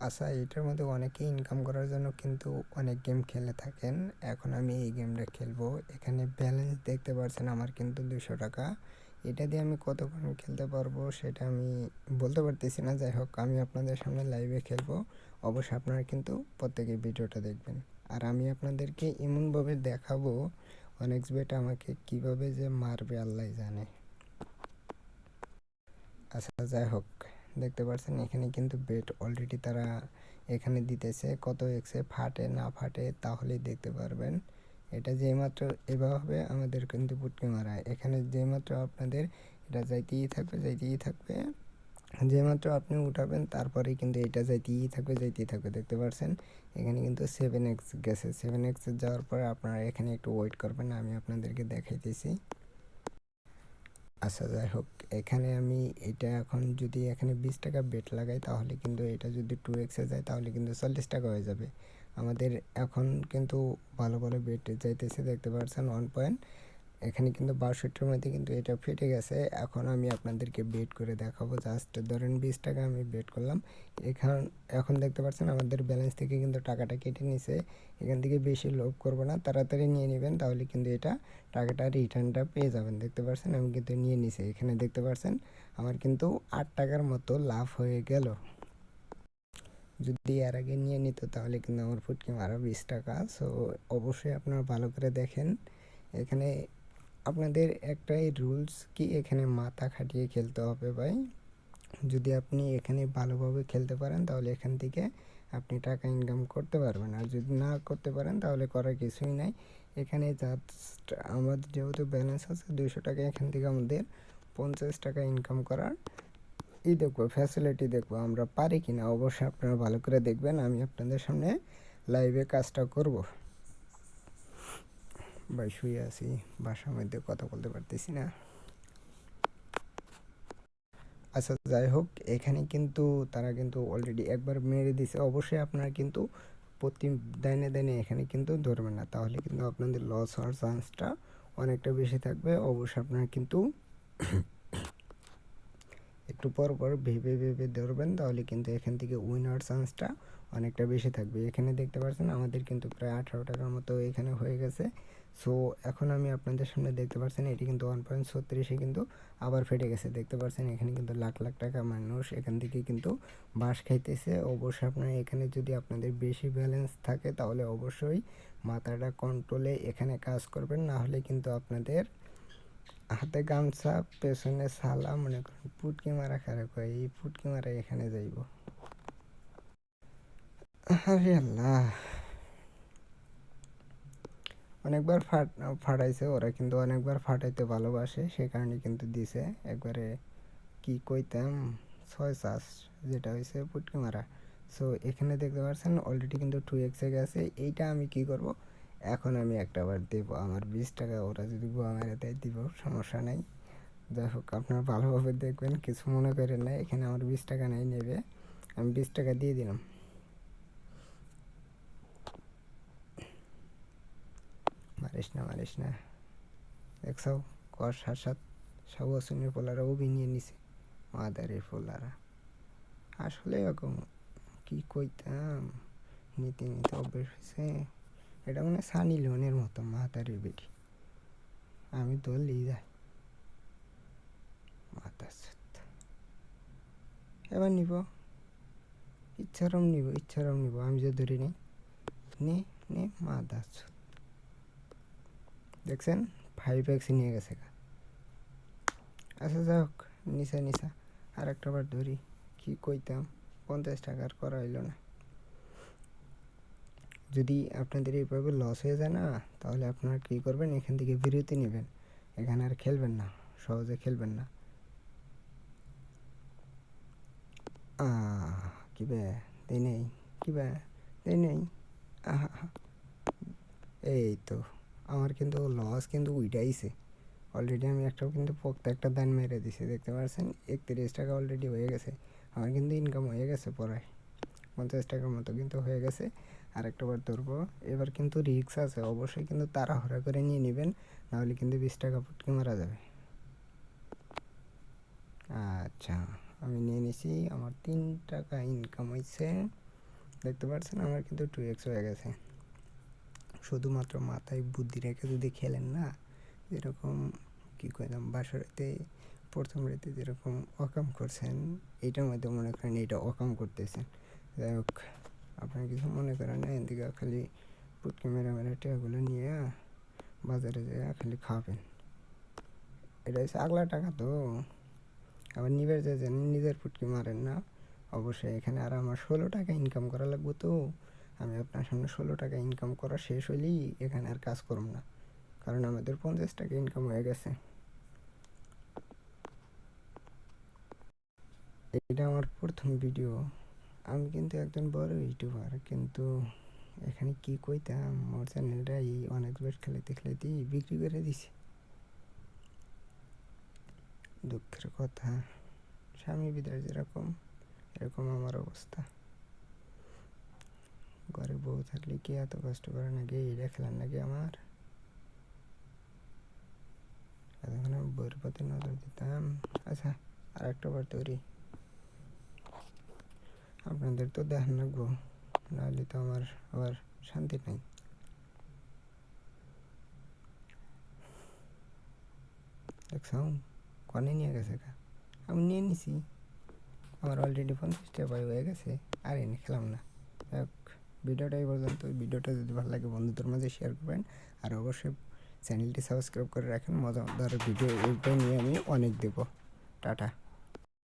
আচ্ছা, এটার মধ্যে অনেকেই ইনকাম করার জন্য কিন্তু অনেক গেম খেলে থাকেন। এখন আমি এই গেমটা খেলবো। এখানে ব্যালেন্স দেখতে পাচ্ছেন আমার কিন্তু 200 টাকা। এটা দিয়ে আমি কতক্ষণ খেলতে পারবো সেটা আমি বলতে পারতেছি না। যাই হোক, আমি আপনাদের সামনে লাইভে খেলবো। অবশ্যই আপনারা কিন্তু প্রত্যেকেই ভিডিওটা দেখবেন। আর আমি আপনাদেরকে এমনভাবে দেখাবো অনেক্সবেট আমাকে কিভাবে যে মারবে আল্লাহ জানে। আচ্ছা, যাই হোক, দেখতে পাচ্ছেন এখানে কিন্তু বেট অলরেডি তারা এখানে দিতেছে। কত এক্সে ফাটে না ফাটে তাহলেই দেখতে পারবেন। এটা যেইমাত্র এভাবে আমাদের কিন্তু পুটকি মারা, এখানে যেইমাত্র আপনাদের এটা যাইতেই থাকবে যাইতেই থাকবে। যেমাত্র আপনি উঠাবেন তারপরেই কিন্তু এটা যাইতেই থাকবে যাইতেই থাকবে। দেখতে পাচ্ছেন এখানে কিন্তু 7x গেছে। 7x যাওয়ার পরে আপনারা এখানে একটু ওয়েট করবেন, আমি আপনাদেরকে দেখাইতেছি। আচ্ছা, যাই হোক, এখানে আমি এটা এখন যদি এখানে 20 টাকা বেট লাগাই তাহলে কিন্তু এটা যদি 2x-এ যায় তাহলে কিন্তু 40 টাকা হয়ে যাবে আমাদের। এখন কিন্তু ভালো ভালো বেট যাইতেছে, দেখতে পাচ্ছেন 1 পয়েন্ট। এখানে কিন্তু 62-র মধ্যে কিন্তু এটা ফেটে গেছে। এখন আমি আপনাদেরকে বেট করে দেখাবো। জাস্ট ধরেন 20 টাকা আমি বেট করলাম। এখন এখন দেখতে পাচ্ছেন আমাদের ব্যালেন্স থেকে কিন্তু টাকাটা কেটে নিছে। এখান থেকে বেশি লোভ করবো না, তাড়াতাড়ি নিয়ে নেবেন, তাহলে কিন্তু এটা টাকাটা রিটার্নটা পেয়ে যাবেন। দেখতে পাচ্ছেন আমি কিন্তু নিয়ে নিছি। এখানে দেখতে পাচ্ছেন আমার কিন্তু 8 টাকার মতো লাভ হয়ে গেল। যদি এর আগে নিয়ে নিত তাহলে কিন্তু আমার ফুটকি মারা 20 টাকা। সো অবশ্যই আপনারা ভালো করে দেখেন। এখানে আপনাদের একটাই রুলস কি, এখানে মাথা খাটিয়ে খেলতে হবে ভাই। যদি আপনি এখানে ভালোভাবে খেলতে পারেন তাহলে এখান থেকে আপনি টাকা ইনকাম করতে পারবেন। আর যদি না করতে পারেন তাহলে করার কিছুই নাই। এখানে জাস্ট আমাদের যেহেতু ব্যালেন্স আছে 200 টাকা, এখান থেকে আমাদের 50 টাকা ইনকাম করার দেখবো, ফ্যাসিলিটি দেখবো আমরা পারি কিনা। অবশ্যই আপনারা ভালো করে দেখবেন, আমি আপনাদের সামনে লাইভে কাজটা করব। ভাই শুয়ে আছি, বাসার মধ্যে কথা বলতে পারতেছি না। আচ্ছা, যাই হোক, এখানে কিন্তু তারা কিন্তু অলরেডি একবার মেরে দিছে। অবশ্যই আপনারা কিন্তু প্রতি দাইনে দাইনে এখানে কিন্তু ধরবেন না, তাহলে কিন্তু আপনাদের লস হওয়ার চান্সটা অনেকটা বেশি থাকবে। অবশ্যই আপনারা কিন্তু একটু পর পর ভেবে ভেবে ধরবেন, তাহলে কিন্তু এখান থেকে উইন হওয়ার চান্সটা অনেকটা বেশি থাকবে। এখানে দেখতে পাচ্ছেন আমাদের কিন্তু প্রায় 18 টাকার মতো এখানে হয়ে গেছে। সো এখন আমি আপনাদের সামনে দেখতে পাচ্ছেন এটি কিন্তু 1.36-এ কিন্তু আবার ফেটে গেছে। দেখতে পাচ্ছেন এখানে কিন্তু লাখ লাখ টাকা মানুষ এখান থেকে কিন্তু বাঁশ খাইতেছে। অবশ্যই আপনারা এখানে যদি আপনাদের বেশি ব্যালেন্স থাকে তাহলে অবশ্যই মাথাটা কন্ট্রোলে এখানে কাজ করবেন, না হলে কিন্তু আপনাদের হাতে গামছা পেছনে সালা, মনে করেন পুটকি মারা খারাপ হয়, এই পুটকি মারা এখানে যাইব। আরে আল্লাহ, অনেকবার ফাটাইছে ওরা, কিন্তু অনেকবার ফাটাইতে ভালোবাসে, সে কারণে কিন্তু দিছে একবারে। কি কইতাম, 6 চাষ যেটা হয়েছে পুটকি মারা। সো এখানে দেখতে পাচ্ছেন অলরেডি কিন্তু 2x-এ গেছে। এইটা আমি কি করব, এখন আমি একটা বার দেবো আমার 20 টাকা। ওরা যদি গোয়া মেরে দেয় দিব, সমস্যা নাই। যাই হোক, আপনারা ভালোভাবে দেখবেন, কিছু মনে করেন না। এখানে আমার 20 টাকা নাই নেবে, আমি 20 টাকা দিয়ে দিলাম। মারিস না মারিস না, দেখছাও কর সাত সাত সব অশ্বিনীর পোলারা ও নিয়ে নিছে। মাদারের পোলারা আসলে এরকম, কি কইতাম, নিতে নিতে অভ্যেস হয়েছে। এটা মানে সানি লিওনের মতো মাদারের বেটি, আমি ধরলেই যাই মাথা। এবার নিব, ইচ্ছারম নিব, ইচ্ছারম নিব, আমি যে ধরে নিই। নে নে মাদা, দেখছেন 5x নিয়ে গেছে। আচ্ছা, যাই হোক, নিশা নিশা আর একটা বার ধরি। কি কইতাম, 50 টাকার করা হইল না। যদি আপনাদের এইভাবে লস হয়ে যায় না, তাহলে আপনারা কী করবেন, এখান থেকে বিরতি নেবেন, এখানে আর খেলবেন না, সহজে খেলবেন না। কি বে দেই নেই, কি বে দেই নেই। আহা, এই তো আমার কিন্তু লস কিন্তু উইটাইছে অলরেডি। আমি একটাও কিন্তু পোক্ত একটা দান মেরে দিছি, দেখতে পাচ্ছেন 31 টাকা অলরেডি হয়ে গেছে। আমার কিন্তু ইনকাম হয়ে গেছে প্রায় 50 টাকার মতো কিন্তু হয়ে গেছে। আর একটা বার ধরবো, এবার কিন্তু রিক্স আছে, অবশ্যই কিন্তু তাড়াহুড়া করে নিয়ে নেবেন, নাহলে কিন্তু 20 টাকা ফুটকে মারা যাবে। আচ্ছা, আমি নিয়ে নিছি, আমার 3 টাকা ইনকাম হয়েছে। দেখতে পাচ্ছেন আমার কিন্তু 2x হয়ে গেছে। শুধুমাত্র মাথায় বুদ্ধি রেখে যদি খেলেন না, যেরকম কী কইলাম বাসরাতে প্রথম রাতে যেরকম অকাম করছেন, এইটার মধ্যে মনে করেন এইটা অকাম করতেছেন। যাই হোক, আপনার কিছু মনে করেন না, এদিকে খালি পুটকি মেরা মেরা টেয়াগুলো নিয়ে বাজারে যেয়ে খালি খাবেন। এটা হচ্ছে আগলা টাকা তো, আবার নিবের যে নিজের পুটকি মারেন না অবশ্যই। এখানে আর আমার 16 টাকা ইনকাম করা লাগবে, তো আমি আপনার সামনে 16 টাকা ইনকাম করা শেষ হলেই এখানে আর কাজ করব না, কারণ আমাদের 50 টাকা ইনকাম হয়ে গেছে। এটা আমার প্রথম ভিডিও। আমি কিন্তু একজন বড় ইউটিউবার, কিন্তু এখানে কি কইতাম, মোর চ্যানেলটা এই অনেক বেশ খেলাইতে খেলাইতেই বিক্রি করে দিছে। দুঃখের কথা, স্বামী বিদায় যেরকম, এরকম আমার অবস্থা। ঘরে বউ থাকলে কি এত কষ্ট করে নাকি, এইটা খেলার নাকি আমার? এতক্ষণ আমি বইয়ের প্রতি নজর দিতাম। আচ্ছা, আর একটা বার তৈরি, আপনাদের তো দেখান লাগবো, নাহলে তো আমার আবার শান্তি নাই। দেখছ কনে নিয়ে গেছে কা, আমি নিয়ে নিছি, আমার অলরেডি 50টা পাই হয়ে গেছে, আর এনে খেলাম না। যাক, ভিডিওটা এই পর্যন্ত। ভিডিওটা যদি ভালো লাগে বন্ধুদের মাঝে শেয়ার করবেন, আর অবশ্যই চ্যানেলটি সাবস্ক্রাইব করে রাখেন। মজাদার ভিডিও এইটাই নিয়ে আমি অনেক দেবো। টাটা।